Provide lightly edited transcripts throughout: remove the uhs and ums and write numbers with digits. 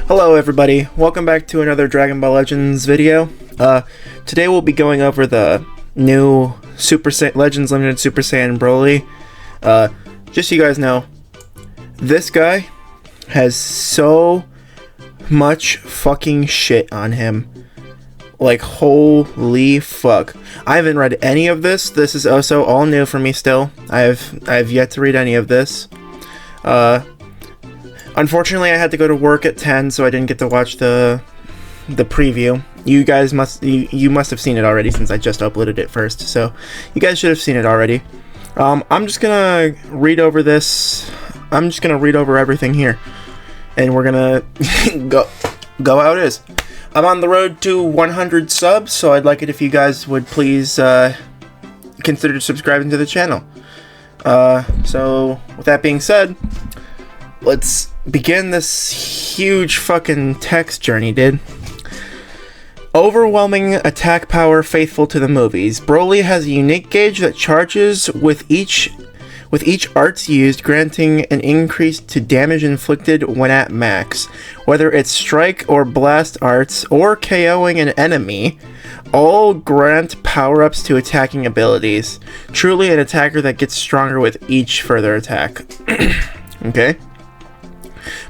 Hello everybody, welcome back to another Dragon Ball Legends video. Today we'll be going over the new Legends Limited Super Saiyan Broly. Just so you guys know, this guy has so much fucking shit on him. Like, holy fuck. I haven't read any of this. This is also all new for me still. I've yet to read any of this. Unfortunately, I had to go to work at 10, so I didn't get to watch the preview. You guys must have seen it already since I just uploaded it first, so you guys should have seen it already. I'm just gonna read over this. I'm just gonna read over everything here, and we're gonna go how it is. I'm on the road to 100 subs, so I'd like it if you guys would please consider subscribing to the channel. So with that being said, let's begin this huge fucking text journey, dude. Overwhelming attack power faithful to the movies. Broly has a unique gauge that charges with each arts used, granting an increase to damage inflicted when at max. Whether it's strike or blast arts or KOing an enemy, all grant power-ups to attacking abilities. Truly an attacker that gets stronger with each further attack. Okay.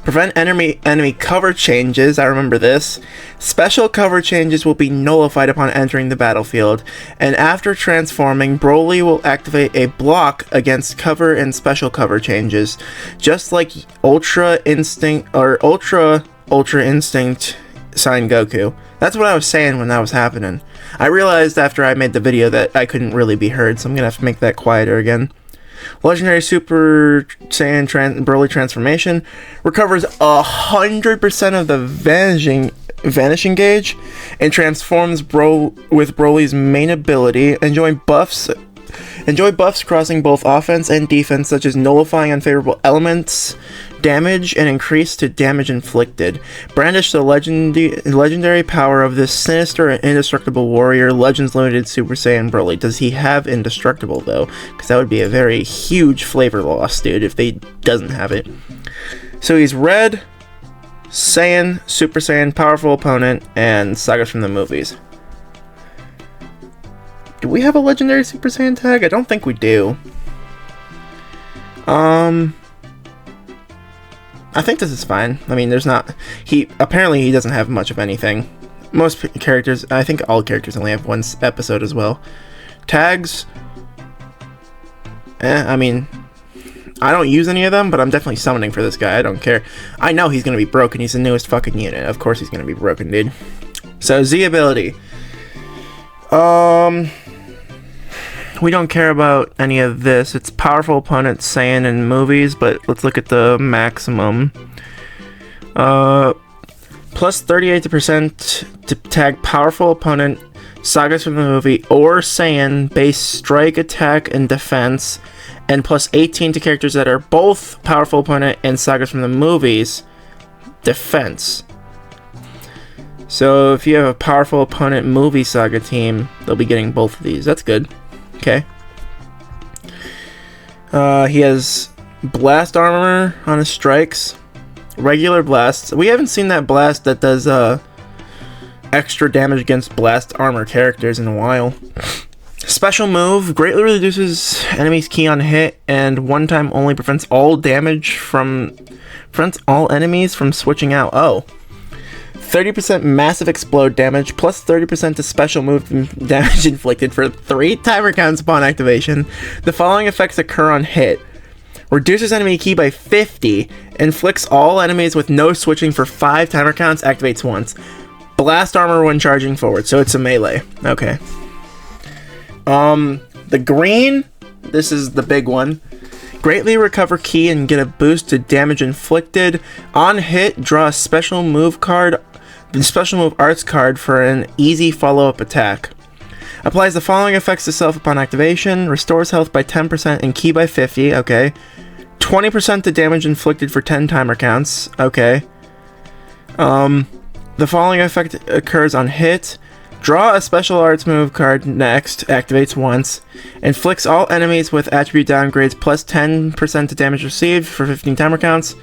Prevent enemy cover changes. I remember this. Special cover changes will be nullified upon entering the battlefield, and after transforming, Broly will activate a block against cover and special cover changes, just like Ultra Instinct Sign Goku. That's what I was saying when that was happening. I realized after I made the video that I couldn't really be heard, so I'm gonna have to make that quieter again. Legendary Super Saiyan Broly transformation recovers 100% of the vanishing gauge and transforms with Broly's main ability. Enjoy buffs crossing both offense and defense, such as nullifying unfavorable elements, damage, and increase to damage inflicted. Brandish the legendary power of this sinister and indestructible warrior, Legends Limited Super Saiyan Broly. Does he have indestructible, though? Because that would be a very huge flavor loss, dude, if he doesn't have it. So he's Red, Saiyan, Super Saiyan, Powerful Opponent, and Sagas from the movies. Do we have a legendary Super Saiyan tag? I don't think we do. I think this is fine. I mean, apparently he doesn't have much of anything. Most characters, I think all characters only have one episode as well. Tags, I mean, I don't use any of them, but I'm definitely summoning for this guy. I don't care. I know he's gonna be broken. He's the newest fucking unit. Of course he's gonna be broken, dude. So, Z ability. We don't care about any of this. It's Powerful Opponent Saiyan in movies, but let's look at the maximum. Plus 38% to tag Powerful Opponent, Sagas from the movie, or Saiyan base strike, attack, and defense, and plus 18 to characters that are both Powerful Opponent and Sagas from the movies defense. So if you have a Powerful Opponent movie saga team, they'll be getting both of these. That's good. Okay. He has blast armor on his strikes. Regular blasts. We haven't seen that blast that does extra damage against blast armor characters in a while. Special move greatly reduces enemies' ki on hit, and one time only prevents all enemies from switching out. Oh. 30% massive explode damage, plus 30% to special move damage inflicted for 3 timer counts upon activation. The following effects occur on hit. Reduces enemy ki by 50, inflicts all enemies with no switching for 5 timer counts, activates once. Blast armor when charging forward, so it's a melee. Okay. The green, this is the big one. Greatly recover ki and get a boost to damage inflicted. On hit, draw a special move arts card for an easy follow-up attack. Applies the following effects to self upon activation. Restores health by 10% and ki by 50. Okay. 20% to damage inflicted for 10 timer counts. Okay. The following effect occurs on hit. Draw a special arts move card next, activates once, inflicts all enemies with attribute downgrades plus 10% to damage received for 15 timer counts.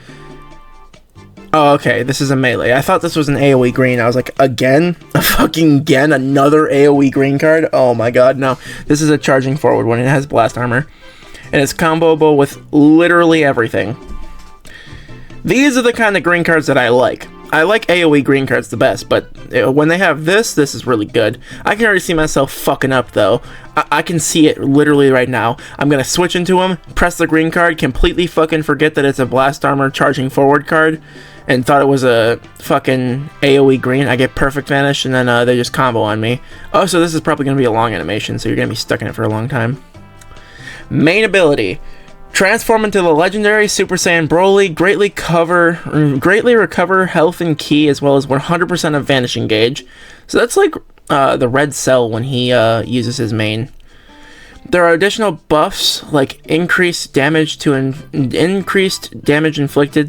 Oh, okay, this is a melee. I thought this was an AoE green. I was like, again? Again? Another AoE green card? Oh my god, no. This is a charging forward one. It has blast armor. And it's comboable with literally everything. These are the kind of green cards that I like. I like AoE green cards the best, but when they have this is really good. I can already see myself fucking up, though. I can see it literally right now. I'm gonna switch into him, press the green card, completely fucking forget that it's a blast armor charging forward card, and thought it was a fucking AoE green. I get perfect vanish, and then they just combo on me. Oh, so this is probably gonna be a long animation, so you're gonna be stuck in it for a long time. Main ability. Transform into the legendary Super Saiyan Broly, greatly recover health and ki, as well as 100% of Vanishing Gauge. So that's like the red cell when he uses his main. There are additional buffs like increased damage inflicted,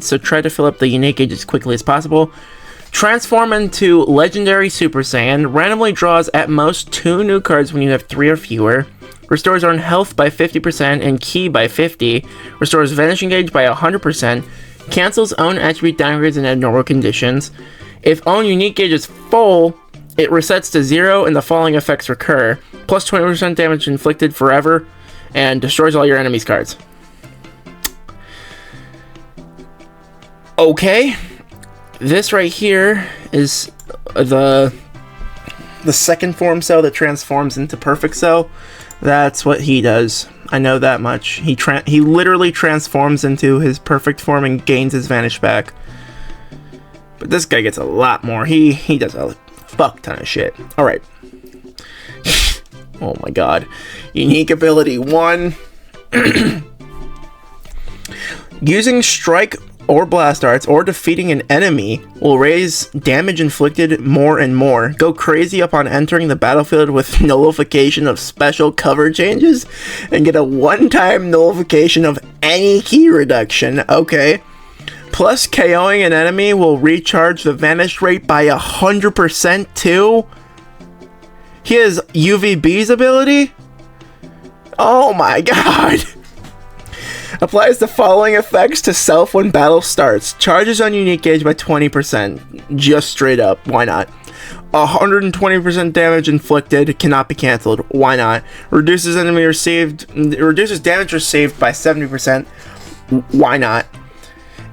so try to fill up the unique gauge as quickly as possible. Transform into Legendary Super Saiyan, randomly draws at most 2 new cards when you have 3 or fewer. Restores own health by 50% and ki by 50. Restores Vanishing Gauge by 100%. Cancels own attribute downgrades in abnormal conditions. If own unique gauge is full, it resets to 0 and the following effects recur. Plus 20% damage inflicted forever. And destroys all your enemies' cards. Okay. This right here is the second form cell that transforms into Perfect Cell. That's what he does. I know that much. He literally transforms into his perfect form and gains his vanish back. But this guy gets a lot more. He does a fuck ton of shit. Alright. Oh my god. Unique ability 1. Using strike or blast arts or defeating an enemy will raise damage inflicted more and more. Go crazy upon entering the battlefield with nullification of special cover changes and get a one-time nullification of any key reduction. Okay. Plus KOing an enemy will recharge the vanish rate by 100% too. He has UVB's ability? Oh my god. Applies the following effects to self when battle starts. Charges on unique gauge by 20%. Just straight up. Why not? 120% damage inflicted. Cannot be cancelled. Why not? Reduces damage received by 70%. Why not?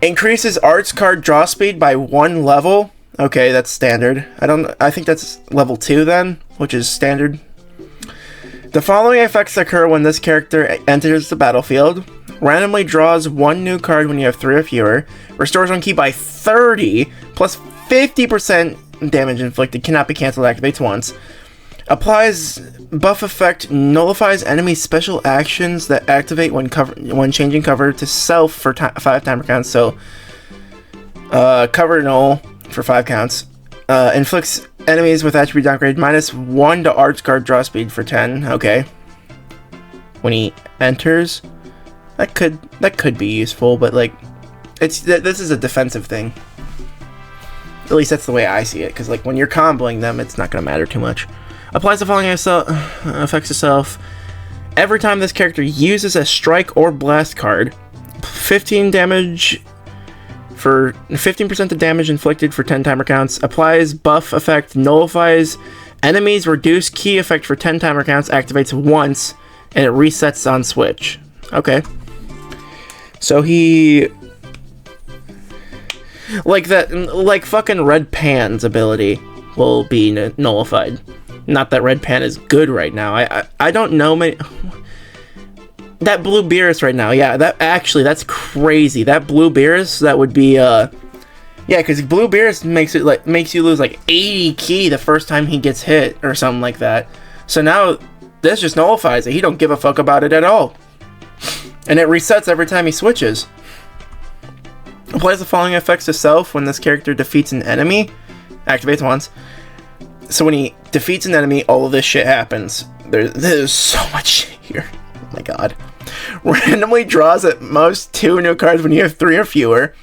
Increases arts card draw speed by 1 level. Okay, that's standard. I think that's level 2 then, which is standard. The following effects occur when this character enters the battlefield. Randomly draws 1 new card when you have 3 or fewer. Restores on ki by 30, plus 50% damage inflicted. Cannot be cancelled, activates once. Applies buff effect, nullifies enemy special actions that activate when changing cover to self for 5 timer counts. So, cover null for 5 counts. Inflicts enemies with attribute downgrade -1 to arts card draw speed for 10. Okay. When he enters, that could be useful, but like, this is a defensive thing. At least that's the way I see it, because like when you're comboing them, it's not gonna matter too much. Applies the following effects to self. Every time this character uses a strike or blast card, 15 damage for 15% of damage inflicted for 10 timer counts. Applies buff effect, nullifies enemies reduce key effect for 10 timer counts, activates once, and it resets on switch. Okay. So he, like fucking Red Pan's ability will be nullified. Not that Red Pan is good right now. I don't know many. That Blue Beerus right now, yeah, that's crazy. That Blue Beerus, that would be yeah, because Blue Beerus makes you lose like 80 ki the first time he gets hit or something like that. So now this just nullifies it. He don't give a fuck about it at all. And it resets every time he switches. Applies the following effects to self when this character defeats an enemy. Activates once. So when he defeats an enemy, all of this shit happens. There's so much shit here. Oh my god. Randomly draws at most 2 new cards when you have 3 or fewer.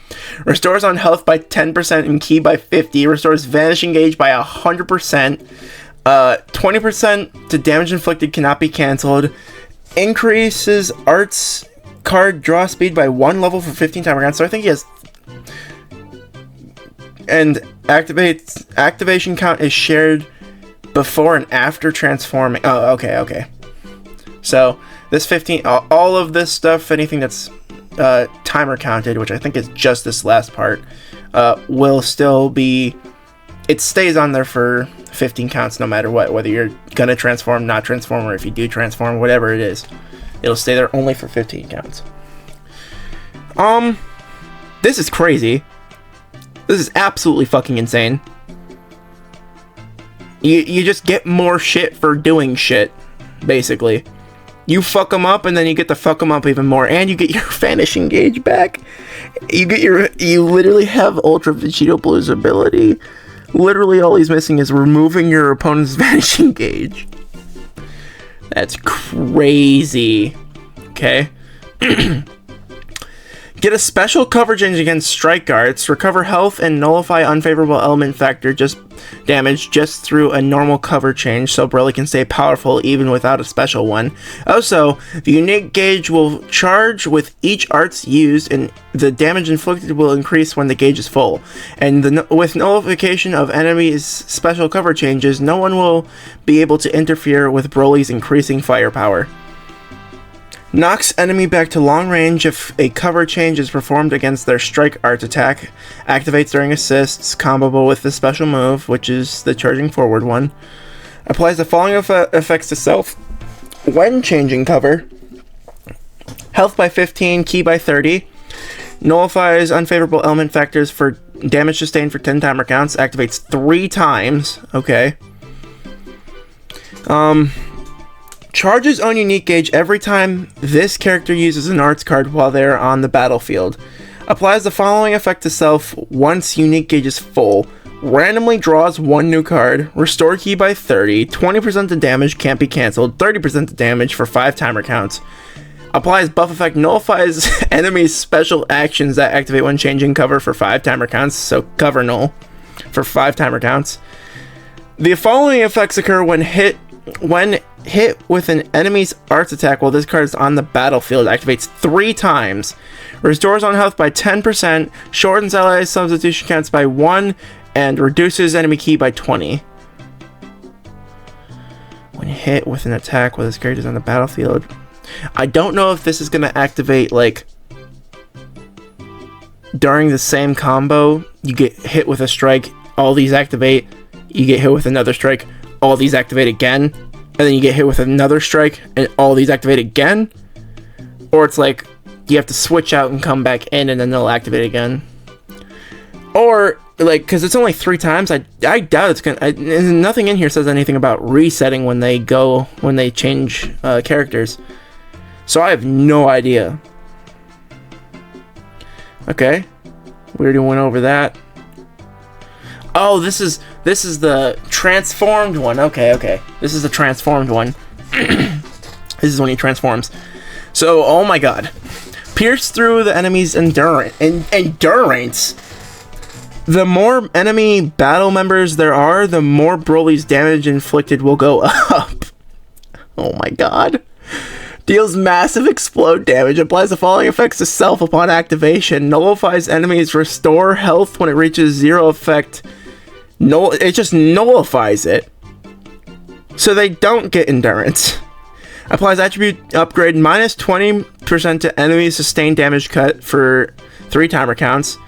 Restores on health by 10% and ki by 50. Restores Vanishing Gauge by 100%. 20% to damage inflicted, cannot be cancelled. Increases arts card draw speed by 1 level for 15 timer counts. So I think he has and activation count is shared before and after transforming. Oh, okay. So this 15, all of this stuff, anything that's timer counted, which I think is just this last part, will still be. It stays on there for 15 counts no matter what, whether you're gonna transform, not transform, or if you do transform, whatever it is, it'll stay there only for 15 counts. This is crazy. This is absolutely fucking insane. You just get more shit for doing shit, basically. You fuck them up, and then you get to fuck them up even more, and you get your Vanishing Gauge back. You literally have Ultra Vegito Blue's ability. Literally all he's missing is removing your opponent's Vanishing Gauge. That's crazy. Okay. Get a special coverage against Strike Arts, recover health, and nullify unfavorable element factor damage just through a normal cover change, so Broly can stay powerful even without a special one. Also, the unique gauge will charge with each arts used, and the damage inflicted will increase when the gauge is full. And with nullification of enemies' special cover changes, no one will be able to interfere with Broly's increasing firepower. Knocks enemy back to long range if a cover change is performed against their Strike Art attack. Activates during assists, comboable with the special move, which is the charging forward one. Applies the following effects to self when changing cover. Health by 15, ki by 30. Nullifies unfavorable element factors for damage sustained for 10 timer counts. Activates 3 times. Okay. Charges own unique gauge every time this character uses an arts card while they're on the battlefield. Applies the following effect to self once unique gauge is full. Randomly draws 1 new card. Restore ki by 30. 20% of damage can't be cancelled. 30% of damage for 5 timer counts. Applies buff effect. Nullifies enemies' special actions that activate when changing cover for 5 timer counts. So cover null for 5 timer counts. The following effects occur when hit with an enemy's arts attack while this card is on the battlefield. Activates 3 times. Restores on health by 10%. Shortens ally substitution counts by 1. And reduces enemy ki by 20. When hit with an attack while this character is on the battlefield. I don't know if this is going to activate, like, during the same combo. You get hit with a strike. All these activate. You get hit with another strike. All these activate again. And then you get hit with another strike, and all these activate again. Or it's like, you have to switch out and come back in, and then they'll activate again. Or, like, because it's only 3 times, I doubt it's gonna... nothing in here says anything about resetting when they change characters. So I have no idea. Okay. We already went over that. Oh, this is the transformed one. Okay. This is the transformed one. This is when he transforms. So, oh my god. Pierce through the enemy's endurance. The more enemy battle members there are, the more Broly's damage inflicted will go up. Oh my god. Deals massive explode damage. Applies the following effects to self upon activation. Nullifies enemies' restore health when it reaches 0 effect. No, it just nullifies it. So they don't get endurance. Applies attribute upgrade minus 20% to enemies' sustained damage cut for 3 timer counts.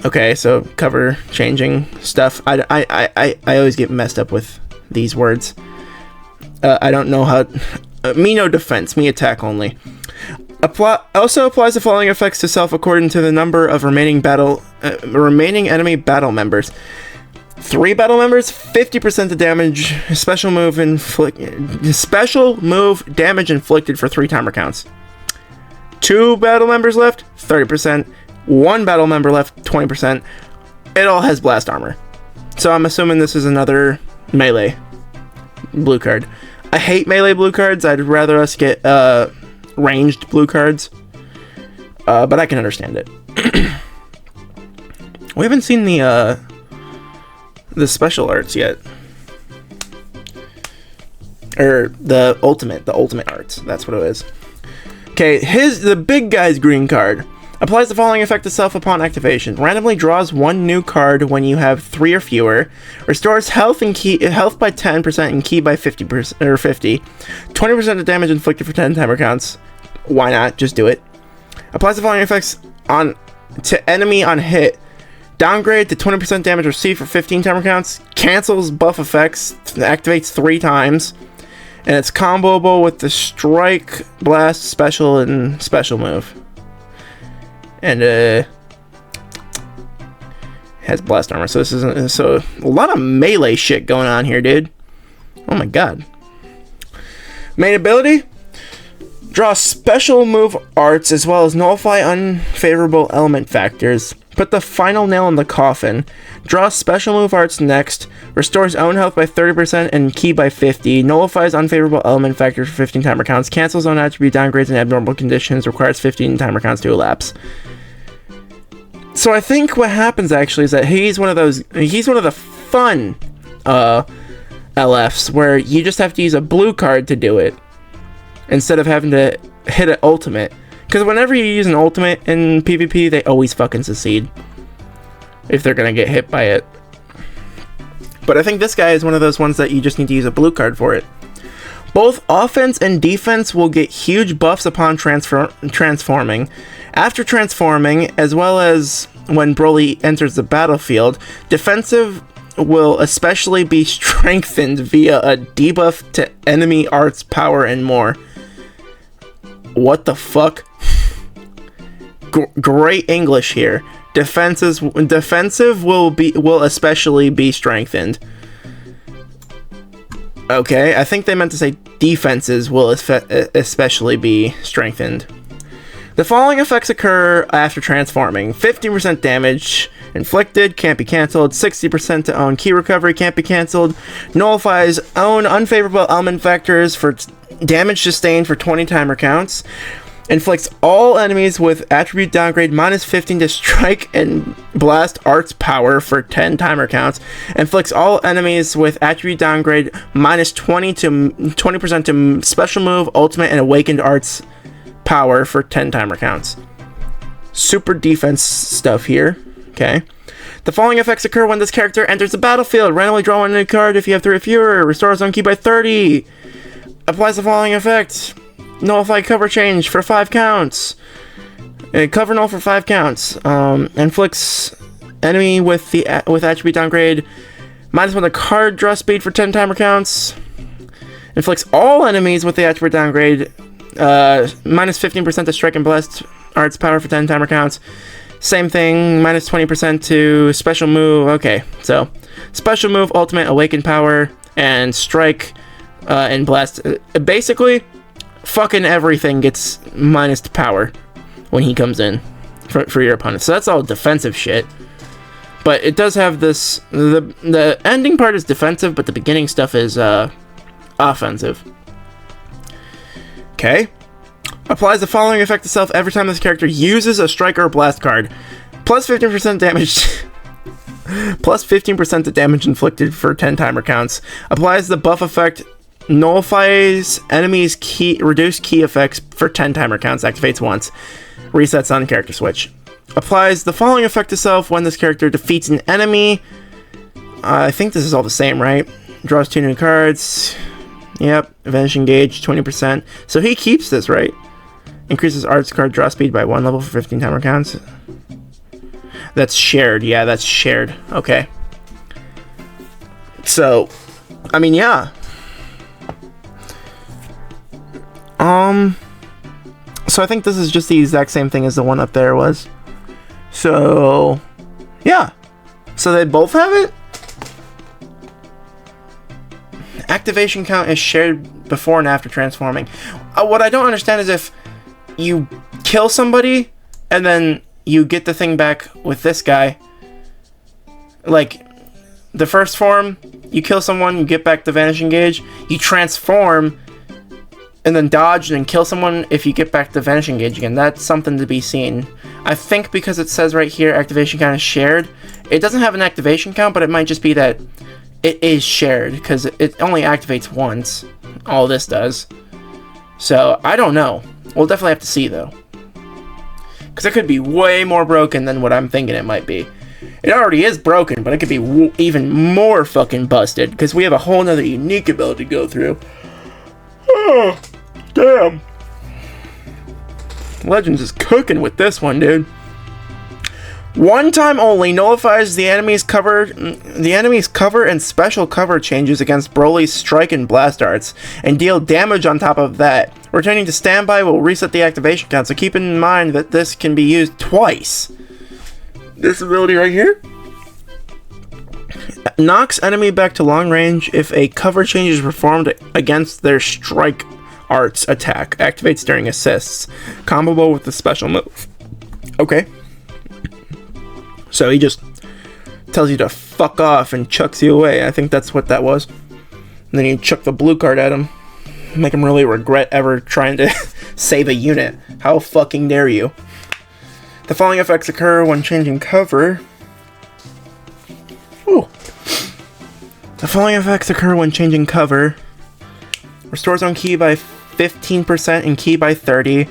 Okay, so cover changing stuff. I always get messed up with these words. I don't know how... me no defense, me attack only. Also applies the following effects to self according to the number of remaining enemy battle members. 3 battle members, 50% of damage. Special move damage inflicted for 3 timer counts. 2 battle members left, 30%. 1 battle member left, 20%. It all has blast armor. So I'm assuming this is another melee blue card. I hate melee blue cards. I'd rather us get ranged blue cards. But I can understand it. We haven't seen the special arts yet. Or the ultimate arts. That's what it is. Okay, the big guy's green card. Applies the following effect to self upon activation. Randomly draws one new card when you have 3 or fewer. Restores health by 10% and ki by 50% or 50. 20% of damage inflicted for 10 timer counts. Why not? Just do it. Applies the following effects to enemy on hit. Downgrade to 20% damage received for 15 timer counts. Cancels buff effects. Activates 3 times. And it's comboable with the Strike, Blast, Special, and Special move. And has blast armor, so this isn't so a lot of melee shit going on here, dude. Oh my god. Main ability: draw special move arts as well as nullify unfavorable element factors. Put the final nail in the coffin. Draw special move arts next. Restores own health by 30% and ki by 50. Nullifies unfavorable element factors for 15 timer counts. Cancels own attribute downgrades in abnormal conditions. Requires 15 timer counts to elapse. So I think what happens actually is that he's one of the fun LFs where you just have to use a blue card to do it instead of having to hit an ultimate. Because whenever you use an ultimate in PvP, they always fucking succeed if they're gonna get hit by it. But I think this guy is one of those ones that you just need to use a blue card for it. Both offense and defense will get huge buffs upon transforming. After transforming, as well as when Broly enters the battlefield, defensive will especially be strengthened via a debuff to enemy arts, power, and more. What the fuck? Great English here. Defensive will especially be strengthened. Okay, I think they meant to say defenses will especially be strengthened. The following effects occur after transforming. 15% damage inflicted, can't be cancelled. 60% to own ki recovery, can't be cancelled. Nullifies own unfavorable element factors for damage sustained for 20 timer counts. Inflicts all enemies with attribute downgrade -15 to strike and blast arts power for 10 timer counts. Inflicts all enemies with attribute downgrade -20% to special move, ultimate, and awakened arts power for 10 timer counts. Super defense stuff here. Okay. The following effects occur when this character enters the battlefield. Randomly draw one new card if you have 3 or fewer. Restores own ki by 30. Applies the following effect. Nullify cover change for 5 counts. Cover null for 5 counts. Inflicts enemy with attribute downgrade -1 to card draw speed for 10 timer counts. Inflicts all enemies with the attribute downgrade -15% to strike and blast arts power for 10 timer counts. Same thing, -20% to special move. Okay, so special move, ultimate, awaken power, and strike and blast. Basically, fucking everything gets minus power when he comes in for your opponent. So that's all defensive shit. But it does have this. The ending part is defensive, but the beginning stuff is offensive. Okay. Applies the following effect to self every time this character uses a strike or blast card. Plus 15% damage. Plus 15% to damage inflicted for 10 timer counts. Applies the buff effect. Nullifies enemies' reduced ki effects for 10 timer counts. Activates once. Resets on character switch. Applies the following effect to self when this character defeats an enemy. I think this is all the same, right? Draws 2 new cards. Yep. Vanishing Gauge, 20%. So he keeps this, right? Increases arts card draw speed by 1 level for 15 timer counts. That's shared. Yeah, that's shared. Okay. So, I mean, yeah. So I think this is just the exact same thing as the one up there was. So, yeah. So they both have it? Activation count is shared before and after transforming. What I don't understand is if you kill somebody and then you get the thing back with this guy. Like, the first form, you kill someone, you get back the Vanishing Gauge. You transform and then dodge and kill someone if you get back the Vanishing Gauge again. That's something to be seen. I think because it says right here activation count is shared, it doesn't have an activation count, but it might just be that it is shared because it only activates once. All this does. So, I don't know. We'll definitely have to see, though. Because it could be way more broken than what I'm thinking it might be. It already is broken, but it could be even more fucking busted. Because we have a whole nother unique ability to go through. Oh, damn. Legends is cooking with this one, dude. One time only nullifies the enemy's cover and special cover changes against Broly's strike and blast arts, and deal damage on top of that. Returning to standby will reset the activation count, so keep in mind that this can be used twice. This ability right here knocks enemy back to long range if a cover change is performed against their strike arts attack. Activates during assists. Comboable with the special move. Okay. So he just tells you to fuck off and chucks you away. I think that's what that was. And then you chuck the blue card at him. Make him really regret ever trying to save a unit. How fucking dare you? The following effects occur when changing cover. Ooh. The following effects occur when changing cover. Restores own ki by 15% and ki by 30.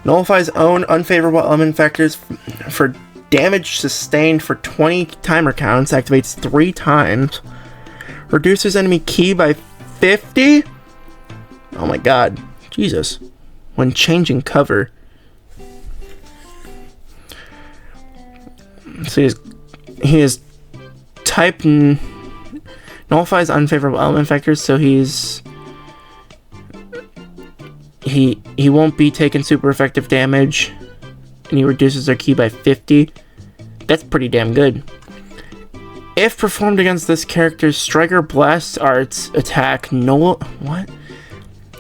Nullifies own unfavorable element factors for damage sustained for 20 timer counts. Activates 3 times. Reduces enemy ki by 50. Oh my god. Jesus. When changing cover. So he is type nullifies unfavorable element factors, so he won't be taking super effective damage, and he reduces their ki by 50. That's pretty damn good. If performed against this character's striker blast arts attack,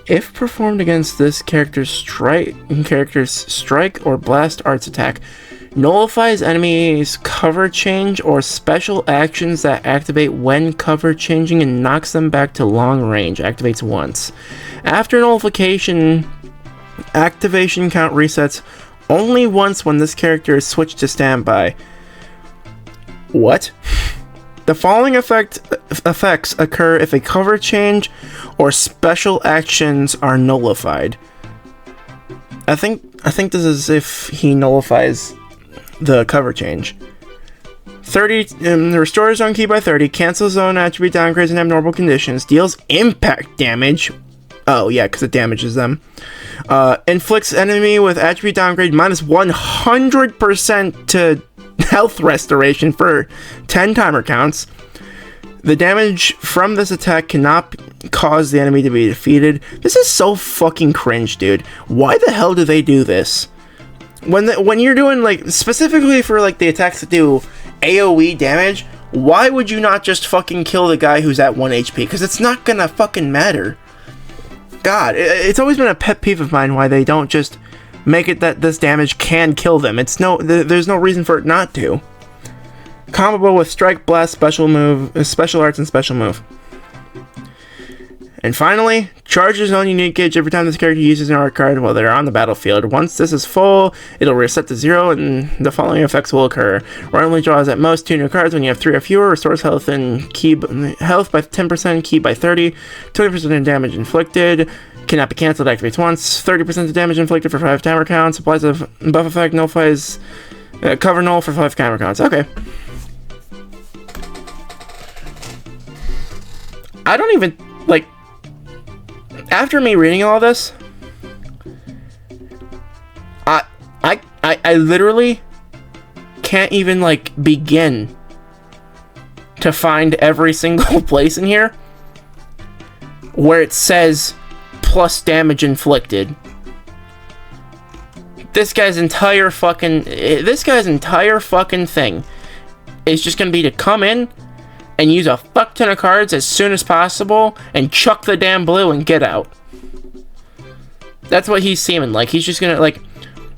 If performed against this character's strike or blast arts attack, nullifies enemies' cover change or special actions that activate when cover changing and knocks them back to long range. Activates once. After nullification, activation count resets only once when this character is switched to standby. What? The following effects occur if a cover change or special actions are nullified. I think this is if he nullifies the cover change. 30 restores zone ki by 30, cancels zone attribute downgrades in abnormal conditions, deals impact damage. Oh yeah, because it damages them. Inflicts enemy with attribute downgrade minus 100% to health restoration for 10 timer counts. The damage from this attack cannot cause the enemy to be defeated. This is so fucking cringe, dude. Why the hell do they do this? When you're doing, like, specifically for, like, the attacks that do AoE damage, why would you not just fucking kill the guy who's at 1 HP? Because it's not gonna fucking matter. God, it's always been a pet peeve of mine why they don't just make it that this damage can kill them. There's no reason for it not to. Comboable with strike, blast, special arts, and special move. And finally, charges on unique gauge every time this character uses an art card while they're on the battlefield. Once this is full, it'll reset to 0, and the following effects will occur. Randomly draws at most 2 new cards when you have 3 or fewer. Restores health and health by 10%, ki by 30, 20% in damage inflicted. Cannot be cancelled, activates once. 30% of damage inflicted for 5 timer counts. Applies a buff effect, nullifies cover null for 5 timer counts. Okay. I don't even, like, after me reading all this, I literally can't even, like, begin to find every single place in here where it says plus damage inflicted. This guy's entire fucking thing is just gonna be to come in and use a fuck ton of cards as soon as possible and chuck the damn blue and get out. That's what he's seeming like. He's just gonna, like,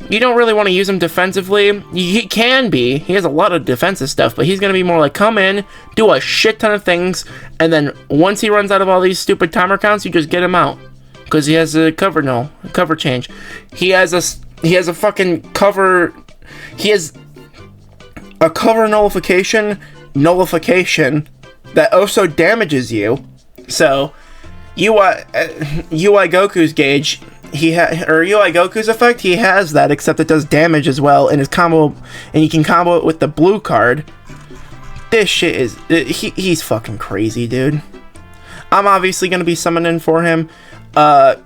you don't really want to use him defensively. He can be. He has a lot of defensive stuff, but he's gonna be more like, come in, do a shit ton of things, and then once he runs out of all these stupid timer counts, you just get him out. Because he has a cover change. He has a fucking cover, he has a cover nullification that also damages you. So UI Goku's gauge or UI Goku's effect, he has that, except it does damage as well, and his combo, and you can combo it with the blue card. This shit is, he's fucking crazy, dude. I'm obviously gonna be summoning for him. I'm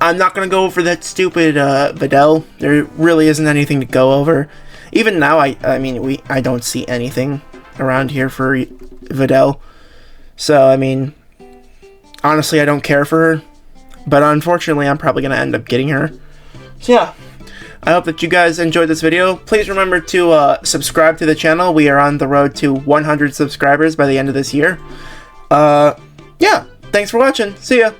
not gonna go over that stupid Videl. There really isn't anything to go over. Even now, I mean, I don't see anything around here for Videl. So, I mean, honestly, I don't care for her. But unfortunately, I'm probably gonna end up getting her. So yeah, I hope that you guys enjoyed this video. Please remember to subscribe to the channel. We are on the road to 100 subscribers by the end of this year. Yeah, thanks for watching. See ya.